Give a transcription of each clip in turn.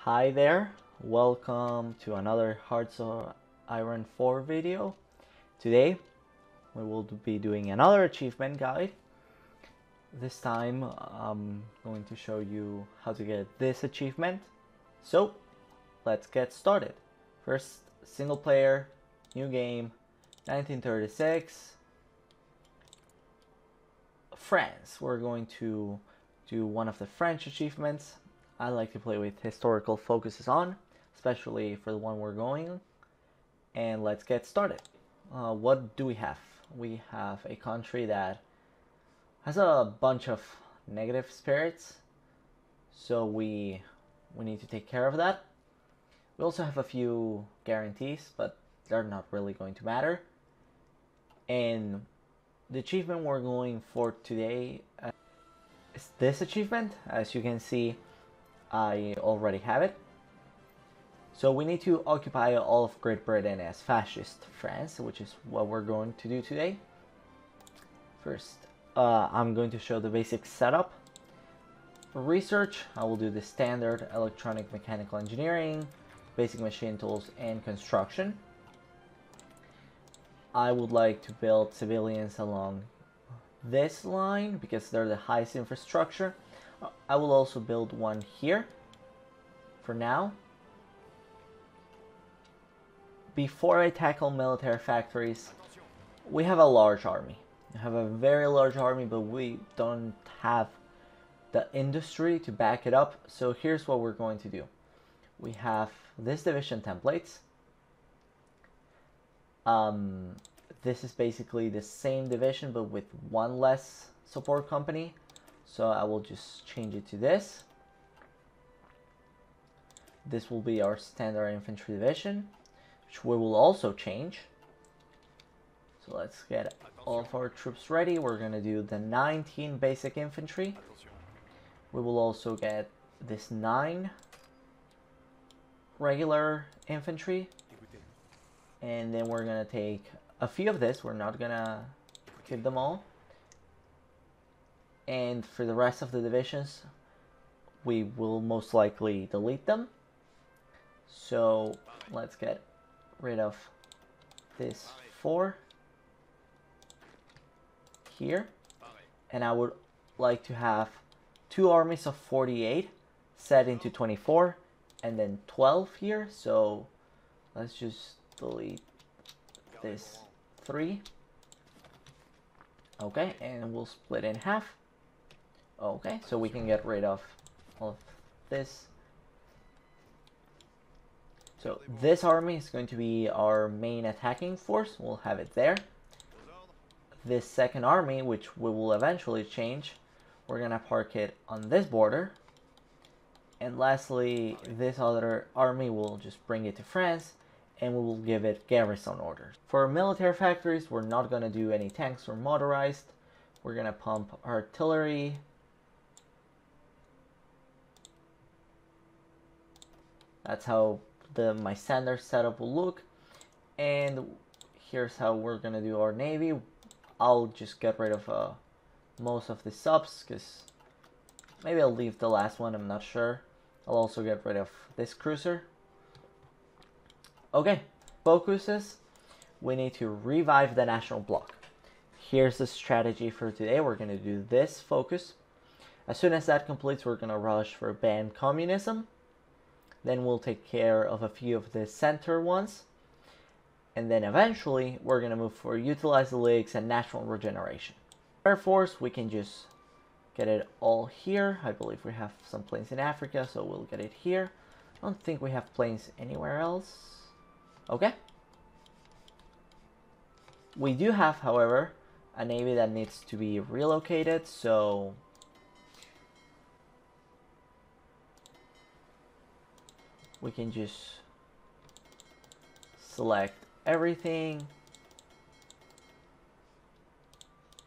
Hi there, welcome to another Hearts of Iron 4 video. Today we will be doing another achievement guide. This time I'm going to show you how to get this achievement. So let's get started. First, single player, new game, 1936, France. We're going to do one of the French achievements. I like to play with historical focuses on, especially for the one we're going. And let's get started. What do we have? We have a country that has a bunch of negative spirits, so we need to take care of that. We also have a few guarantees, but they're not really going to matter. And the achievement we're going for today is this achievement. As you can see, I already have it. So we need to occupy all of Great Britain as fascist France, which is what we're going to do today. First, I'm going to show the basic setup. For research, I will do the standard electronic mechanical engineering, basic machine tools, and construction. I would like to build civilians along this line because they're the highest infrastructure. I will also build one here for now. Before I tackle military factories, we have a large army. We have a very large army, but we don't have the industry to back it up. So here's what we're going to do. We have this division templates. This is basically the same division, but with one less support company. So I will just change it to this. This will be our standard infantry division, which we will also change. So let's get all of our troops ready. We're going to do the 19 basic infantry. We will also get this 9 regular infantry. And then we're going to take a few of this. We're not going to keep them all. And for the rest of the divisions, we will most likely delete them. So let's get rid of this 4 here. And I would like to have 2 armies of 48 set into 24 and then 12 here. So let's just delete this 3. Okay, and we'll split in half. Okay, so we can get rid of all of this. So this army is going to be our main attacking force. We'll have it there. This second army, which we will eventually change, we're going to park it on this border. And lastly, this other army will just bring it to France, and we will give it garrison orders. For military factories, we're not going to do any tanks or motorized. We're going to pump artillery. That's how my standard setup will look. And here's how we're going to do our navy. I'll just get rid of most of the subs, because maybe I'll leave the last one, I'm not sure. I'll also get rid of this cruiser. Okay, focuses. We need to revive the national bloc. Here's the strategy for today. We're going to do this focus. As soon as that completes, we're going to rush for ban communism. Then we'll take care of a few of the center ones. And then eventually, we're going to move for utilize the leagues and national regeneration. Air Force, we can just get it all here. I believe we have some planes in Africa, so we'll get it here. I don't think we have planes anywhere else. Okay. We do have, however, a navy that needs to be relocated, so we can just select everything.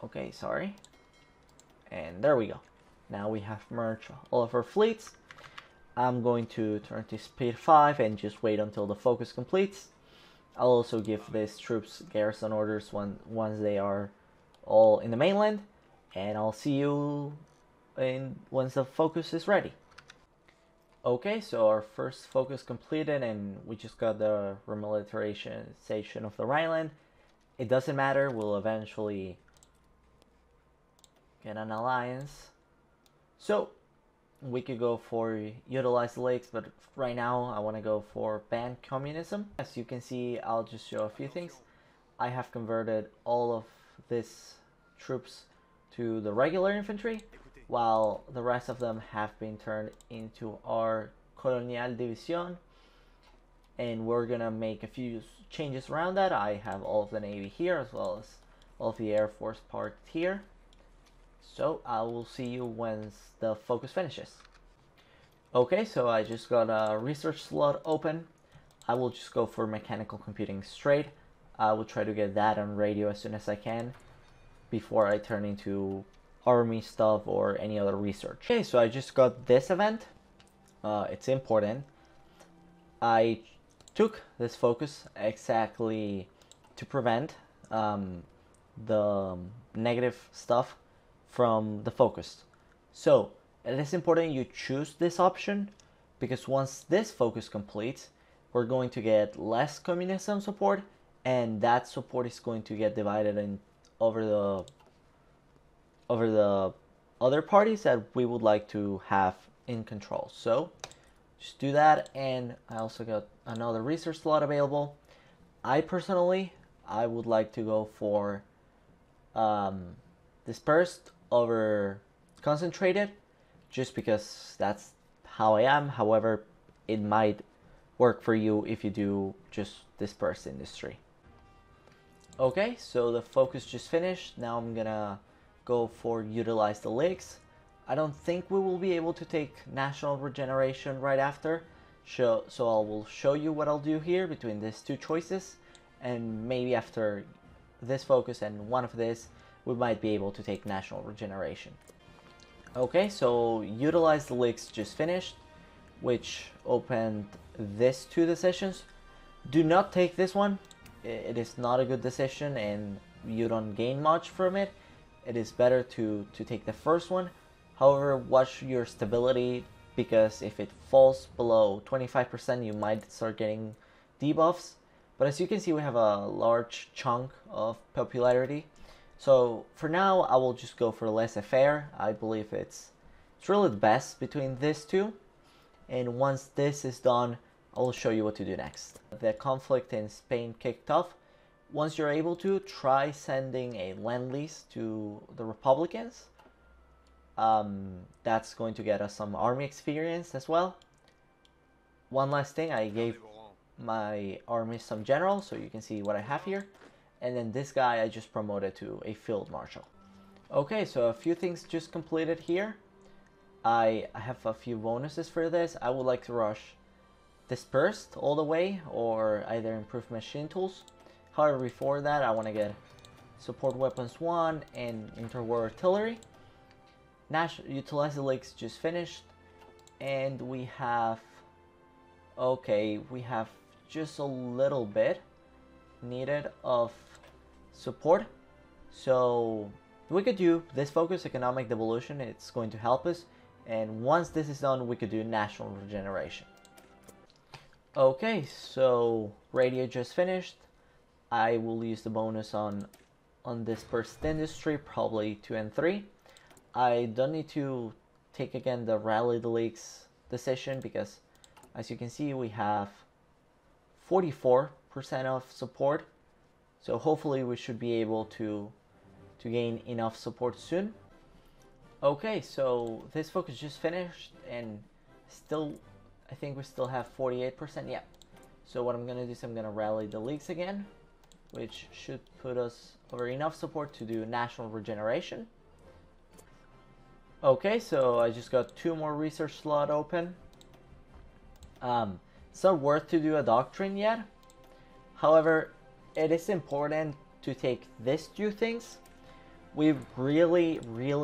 Okay, sorry. And there we go. Now we have merged all of our fleets. I'm going to turn to speed 5 and just wait until the focus completes. I'll also give these troops garrison orders once they are all in the mainland. And I'll see you once the focus is ready. Okay, so our first focus completed and we just got the remilitarization of the Rhineland. It doesn't matter, we'll eventually get an alliance. So we could go for utilize the lakes, but right now I want to go for ban communism. As you can see, I'll just show a few things. I have converted all of this troops to the regular infantry, while the rest of them have been turned into our Colonial Division, and we're gonna make a few changes around that. I have all of the Navy here as well as all of the Air Force part here. So I will see you once the focus finishes. Okay, so I just got a research slot open. I will just go for mechanical computing straight. I will try to get that on radio as soon as I can before I turn into army stuff or any other research. Okay, so I just got this event. It's important. I took this focus exactly to prevent the negative stuff from the focus. So it is important you choose this option, because once this focus completes, we're going to get less communism support, and that support is going to get divided in over the other parties that we would like to have in control. So just do that, and I also got another research slot available. I would like to go for dispersed over concentrated, just because that's how I am. However, it might work for you if you do just dispersed industry. Okay, so the focus just finished. Now I'm gonna go for utilize the lakes. I don't think we will be able to take national regeneration right after, so I will show you what I'll do here between these two choices, and maybe after this focus and one of this, we might be able to take national regeneration. Okay, so utilize the lakes just finished, which opened these two decisions. Do not take this one. It is not a good decision and you don't gain much from it. It is better to take the first one. However, watch your stability, because if it falls below 25%, you might start getting debuffs. But as you can see, we have a large chunk of popularity. So for now, I will just go for laissez-faire. I believe it's really the best between these two. And once this is done, I will show you what to do next. The conflict in Spain kicked off. Once you're able to, try sending a lend-lease to the Republicans. That's going to get us some army experience as well. One last thing, I gave my army some generals, so you can see what I have here. And then this guy I just promoted to a field marshal. Okay, so a few things just completed here. I have a few bonuses for this. I would like to rush dispersed all the way, or either improve machine tools. However, before that, I want to get support weapons 1 and interwar artillery. Utilize the lakes just finished, and we have just a little bit needed of support. So we could do this focus, economic devolution. It's going to help us, and once this is done, we could do national regeneration. Okay, so radio just finished. I will use the bonus on dispersed industry, probably 2 and 3. I don't need to take again the rally the lakes decision, because as you can see, we have 44% of support. So hopefully we should be able to gain enough support soon. Okay, so this focus just finished, and still, I think we still have 48%. Yeah. So what I'm gonna do is I'm gonna rally the leagues again, which should put us over enough support to do national regeneration. Okay, so I just got 2 more research slot open. It's not worth to do a doctrine yet. However, it is important to take these 2 things. We really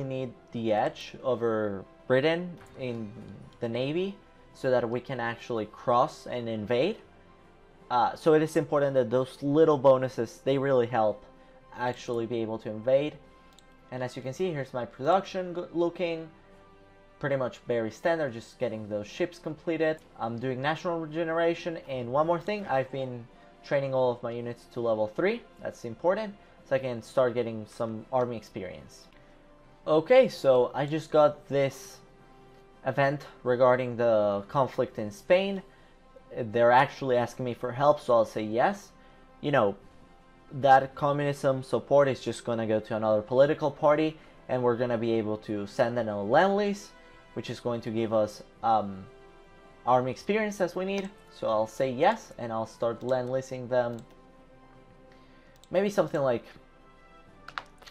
need the edge over Britain in the Navy, so that we can actually cross and invade. So it is important that those little bonuses, they really help actually be able to invade. And as you can see, here's my production looking. pretty much very standard, just getting those ships completed. I'm doing national regeneration, and one more thing, I've been training all of my units to level 3. That's important, so I can start getting some army experience. Okay, so I just got this event regarding the conflict in Spain. They're actually asking me for help, so I'll say yes. You know, that communism support is just gonna go to another political party, and we're gonna be able to send in a Lend-Lease, which is going to give us army experience as we need. So I'll say yes, and I'll start Lend-Leasing them. Maybe something like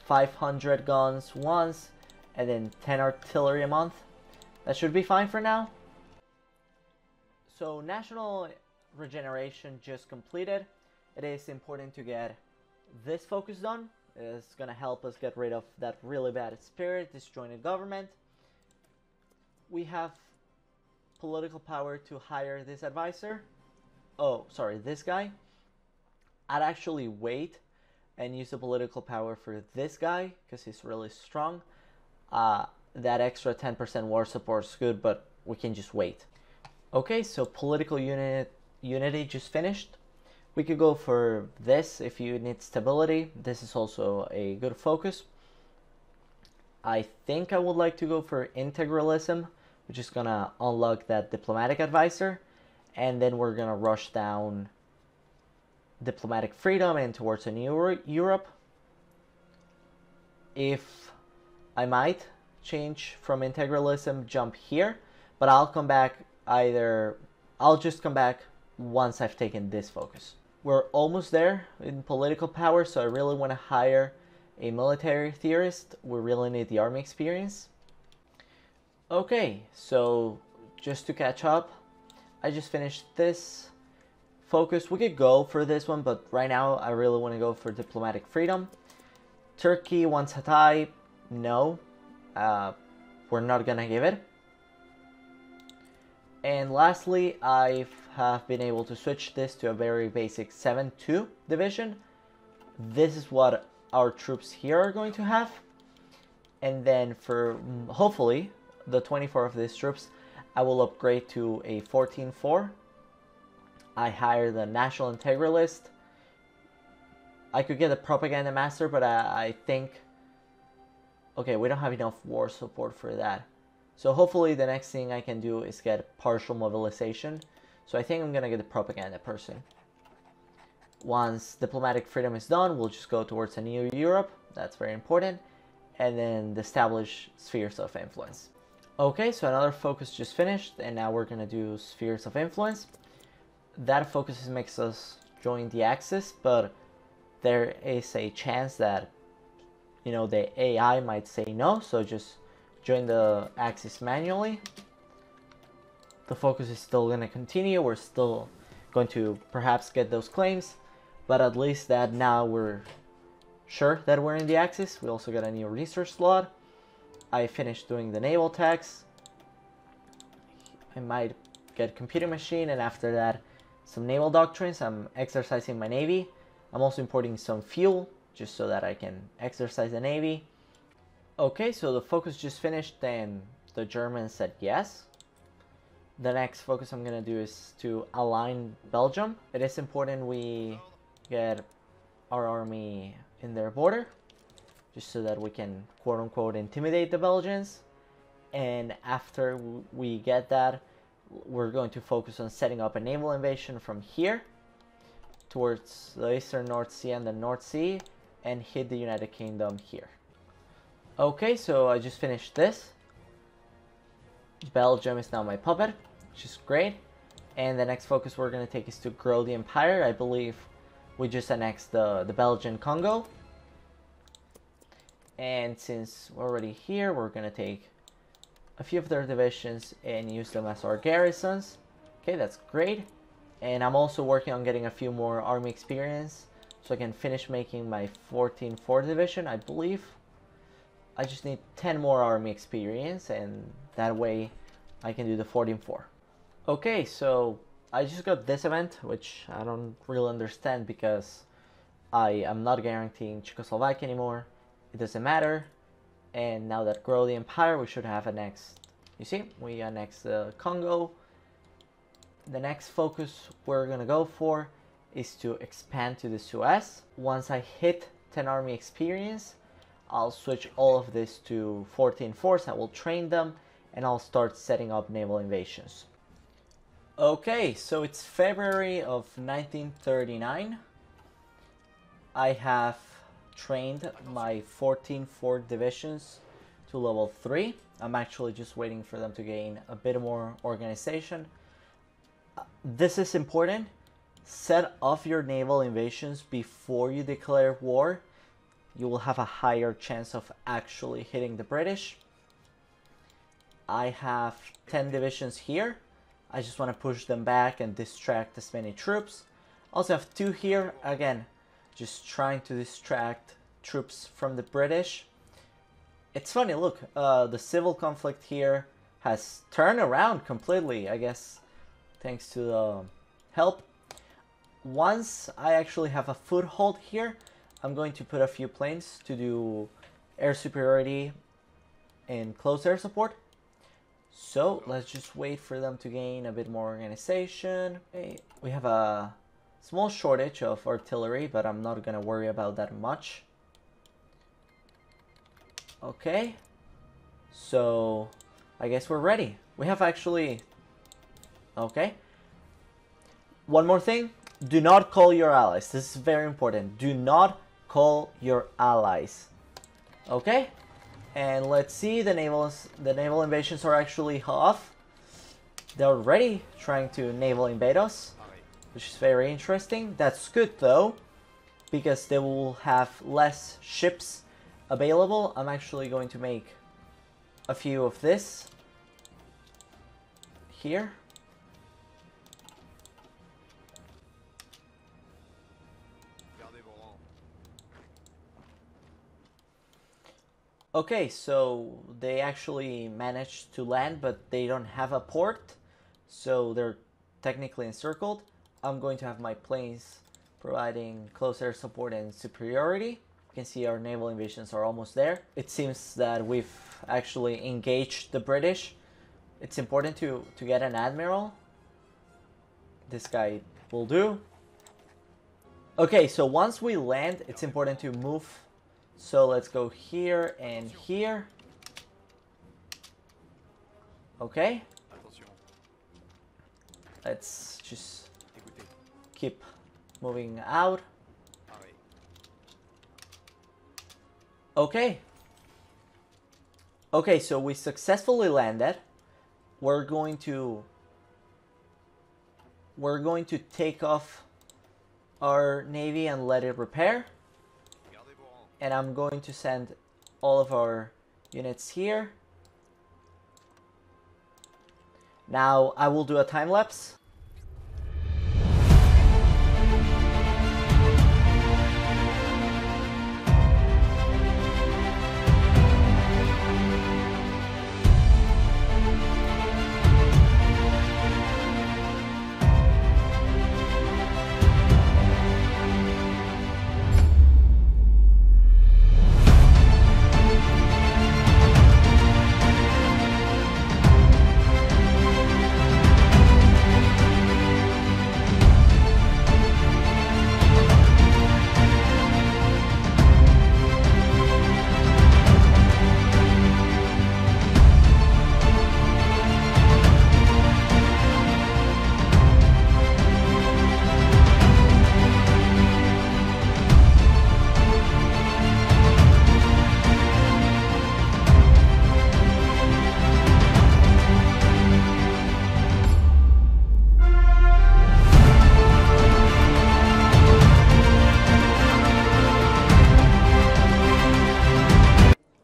500 guns once, and then 10 artillery a month. That should be fine for now. So national regeneration just completed. It is important to get this focus done. It's going to help us get rid of that really bad spirit, disjointed government. We have political power to hire this advisor. Oh, sorry, this guy. I'd actually wait and use the political power for this guy because he's really strong. That extra 10% war support is good, but we can just wait. Okay, so political unity just finished. We could go for this if you need stability. This is also a good focus. I think I would like to go for integralism, which is gonna unlock that diplomatic advisor, and then we're gonna rush down diplomatic freedom and towards a new Europe. If I might change from integralism, jump here, but I'll come back I'll just come back once I've taken this focus. We're almost there in political power, so I really want to hire a military theorist. We really need the army experience. Okay, so just to catch up, I just finished this focus. We could go for this one, but right now I really want to go for diplomatic freedom. Turkey wants Hatay. No, we're not gonna give it. And lastly, I have been able to switch this to a very basic 7-2 division. This is what our troops here are going to have. And then for hopefully the 24 of these troops, I will upgrade to a 14-4. I hire the National Integralist. I could get a Propaganda Master, but I think... Okay, we don't have enough war support for that. So hopefully the next thing I can do is get partial mobilization. So I think I'm gonna get a propaganda person. Once diplomatic freedom is done, we'll just go towards a new Europe. That's very important. And then establish spheres of influence. Okay, so another focus just finished, and now we're gonna do spheres of influence. That focus makes us join the Axis, but there is a chance that, you know, the AI might say no, so just join the Axis manually. The focus is still going to continue. We're still going to perhaps get those claims, but at least that now we're sure that we're in the Axis. We also got a new research slot. I finished doing the naval tax. I might get computing machine, and after that some naval doctrines. I'm exercising my navy. I'm also importing some fuel just so that I can exercise the navy. Okay, so the focus just finished and the Germans said yes. The next focus I'm going to do is to align Belgium. It is important we get our army in their border, just so that we can quote-unquote intimidate the Belgians. And after we get that, we're going to focus on setting up a naval invasion from here towards the eastern North Sea and the North Sea, and hit the United Kingdom here. Okay, so I just finished this. Belgium is now my puppet, which is great. And the next focus we're going to take is to grow the empire. I believe we just annexed the Belgian Congo. And since we're already here, we're going to take a few of their divisions and use them as our garrisons. Okay, that's great. And I'm also working on getting a few more army experience, so I can finish making my 14-4 division, I believe. I just need 10 more army experience, and that way I can do the 14-4. Okay, so I just got this event, which I don't really understand because I am not guaranteeing Czechoslovakia anymore. It doesn't matter. And now that grow the empire, we should have annexed You see, we annexed the Congo. The next focus we're gonna go for is to expand to the Suez. Once I hit 10 army experience, I'll switch all of this to 14 force. I will train them and I'll start setting up naval invasions. Okay, so it's February of 1939. I have trained my 14 Fort divisions to level 3. I'm actually just waiting for them to gain a bit more organization. This is important. Set off your naval invasions before you declare war. You will have a higher chance of actually hitting the British. I have 10 divisions here. I just want to push them back and distract as many troops. Also have 2 here. Again, just trying to distract troops from the British. It's funny, look, the civil conflict here has turned around completely, I guess, thanks to the help. Once I actually have a foothold here, I'm going to put a few planes to do air superiority and close air support. So let's just wait for them to gain a bit more organization. Okay, we have a small shortage of artillery, but I'm not gonna worry about that much. Okay, so I guess we're ready. We have actually... Okay. One more thing. Do not call your allies. This is very important. Do not call your allies. Okay? And let's see, the naval invasions are actually off. They're already trying to naval invade us, which is very interesting. That's good though, because they will have less ships available. I'm actually going to make a few of this here. Okay, so they actually managed to land, but they don't have a port, so they're technically encircled. I'm going to have my planes providing close air support and superiority. You can see our naval invasions are almost there. It seems that we've actually engaged the British. It's important to get an admiral. This guy will do. Okay, so once we land, it's important to move. So let's go here and here. Okay. Let's just keep moving out. Okay. Okay, so we successfully landed. We're going to take off our navy and let it repair. And I'm going to send all of our units here. Now I will do a time lapse.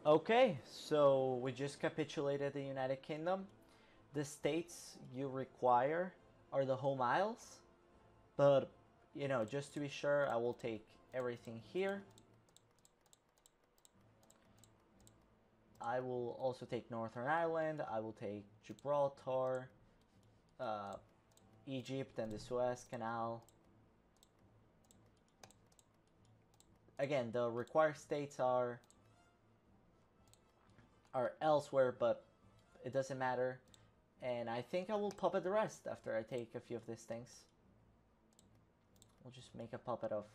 Okay, so we just capitulated the United Kingdom. The states you require are the home isles, but you know, just to be sure, I will take everything here. I will also take Northern Ireland. I will take Gibraltar, Egypt and the Suez Canal. Again, the required states are elsewhere, but it doesn't matter. And I think I will puppet the rest after I take a few of these things. We'll just make a puppet of...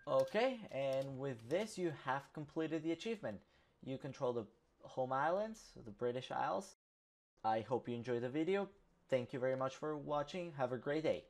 Okay, and with this you have completed the achievement. You control the home islands, the British Isles. I hope you enjoyed the video. Thank you very much for watching. Have a great day.